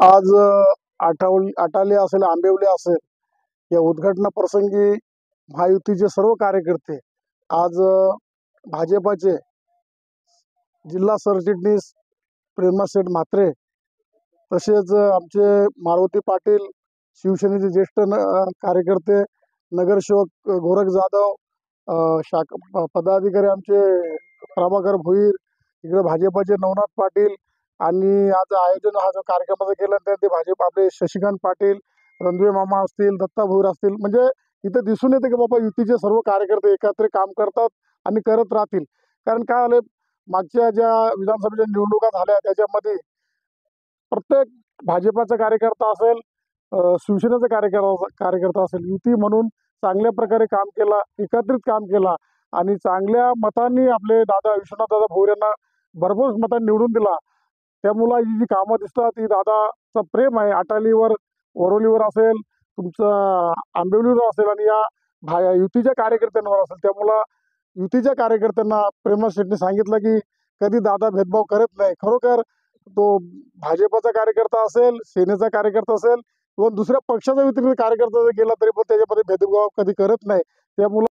आज आटाले असेल, आंबिवली असेल, या उद्घाटना प्रसंगी महायुतीचे सर्व कार्यकर्ते आज भाजपाचे जिल्हा सरचिटणीस प्रेमासेठ म्हात्रे, तसेच आमचे मारुती पाटील, शिवसेनेचे ज्येष्ठ कार्यकर्ते, नगरसेवक गोरख जाधव, शाखा पदाधिकारी आमचे प्रभाकर भोईर, इकडे भाजपाचे नवनाथ पाटील, आणि आज आयोजन हा जो कार्यक्रमाचा केला ते भाजप आपले शशिकांत पाटील, रणधीर मामा असतील, दत्ता भोईर असतील, म्हणजे इथं दिसून येते की बाबा युतीचे सर्व कार्यकर्ते एकत्र काम करतात आणि करत राहतील. कारण काय आले, मागच्या ज्या विधानसभेच्या निवडणुका झाल्या त्याच्यामध्ये प्रत्येक भाजपाचा कार्यकर्ता असेल, शिवसेनेचा कार्यकर्ता असेल, युती म्हणून चांगल्या प्रकारे काम केला, एकत्रित काम केला आणि चांगल्या मतांनी आपले दादा विश्वनाथदादा भोईर यांना भरघोस मतांनी निवडून दिला. त्यामुळे ही जी कामं दिसतात ही दादाचं प्रेम आहे. आटालीवर, वरोलीवर असेल, तुमचं आंबिवलीवर असेल आणि या युतीच्या कार्यकर्त्यांवर असेल. त्यामुळं युतीच्या कार्यकर्त्यांना प्रेमात शेटने सांगितलं की कधी दादा भेदभाव करत नाही. खरोखर तो भाजपाचा कार्यकर्ता असेल, सेनेचा कार्यकर्ता असेल किंवा दुसऱ्या पक्षाचा व्यतिरिक्त कार्यकर्ता जर गेला तरी पण त्याच्यामध्ये भेदभाव कधी करत नाही. त्यामुळं